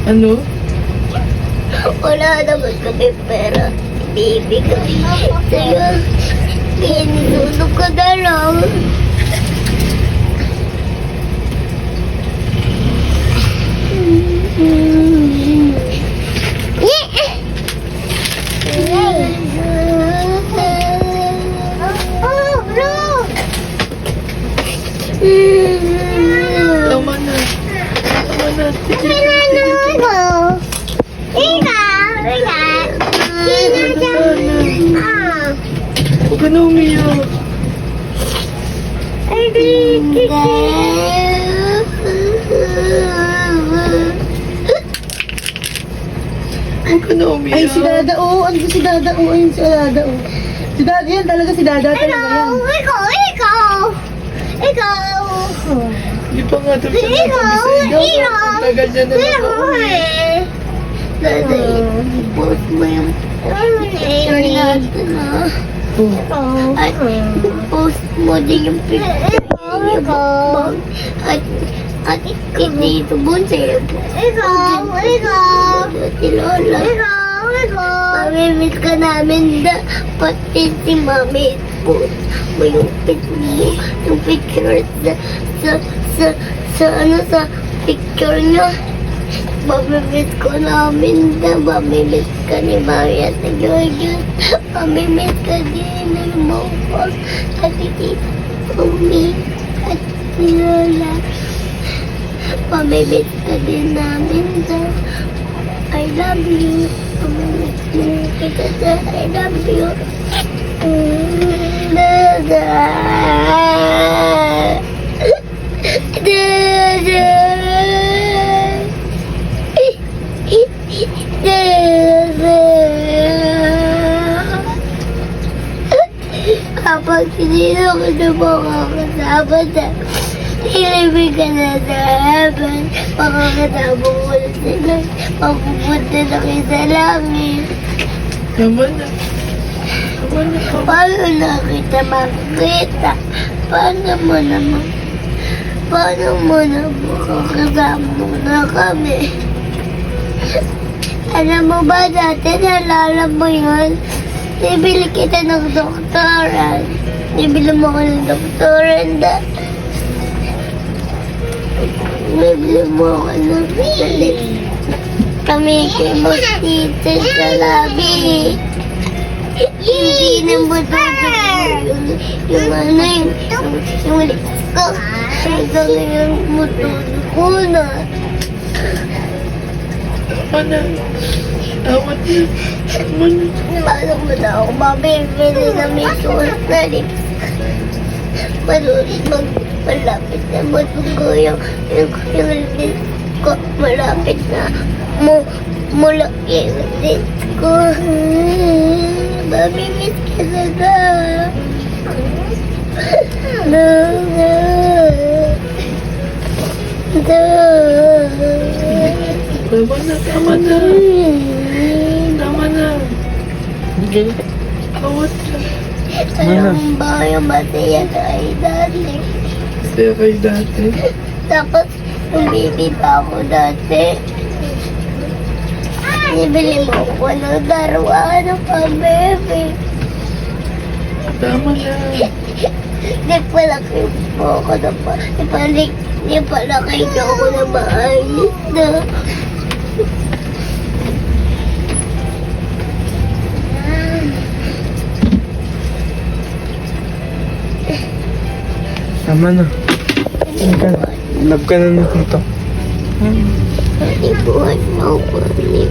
Ano? Wala naman kami pera. Bibigay sa'yo. Kaya nilulog ka na lang. Tama na. Tama na. Tigil ka. Huwag ka na umiyak. Huwag ka na umiyak. Ay, si Dada, oo. Ano si Dada, oo. Ayun si Dada, oo. Si Dada, yan talaga si Dada. Talaga yan. Hindi pa nga tapos na kami sa inyo. Ang tagal niya na nakauwi. Dada, i-post mo yung ito na. At i-post mo din yung picture niya bukbang. At dito mo sa'yo. Si Lola. Mamimiss ka namin na pati si Mami. Post mo yung picture sa picture niya. Mamimiss ko namin na mamimiss ka ni Mami at ni Georgia. Mamimiss ka din ni Mopos at si Umi at si Lola. Mamimiss ka din namin daw. I love you. Mamimiss kita sa I love you. Dada. Dada. Kapag hindi na ko na makakasama na ilibig ka na sa heaven, makakasama ko na sila, mapupunta na kayo sa langit. Tama na. Tama na. Paano na kita makikita? Paano mo na makakasama na kami? Alam mo ba dati, nalala mo yun? Nibili kita ng doktoran. Nibili mo ko ng doktoran Nibili mo ko ng salit. Kami kay Mostito sa labi. Hindi na mo yung lips ko. Hanggang ngayon matulog ko na. Tama na. Tama na. Tama na. Paano mo na ako mabibili na may suot na lips? Malapit na matugo yung lips ko. Malapit na mulak yung lips ko. Mamimiss ka na. Tama na. Tama na. Tama na. Awat ka. Alam ba yung masaya kay dati? Masaya kayo dati. Tapos, nung baby pa ako dati, nibili mo ko ng laruan ng pang-baby. Tama na. Di pala kayo po ako na pa. Di pala kayo ako na maayos na. Tama na. Love ka na nito. Ibuhan mo ko ni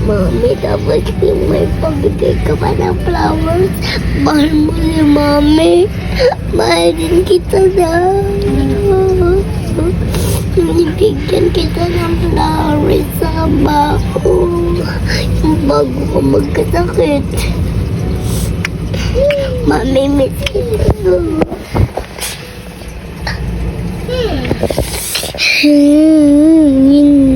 Mami. Tapos may pagbigay ka pa ng flowers. Mahal mo ni Mami. Mahal din kita na. Nibigyan kita ng flowers sa bago. Yung bago ko magkasakit. Mami, miss kita. Hmm.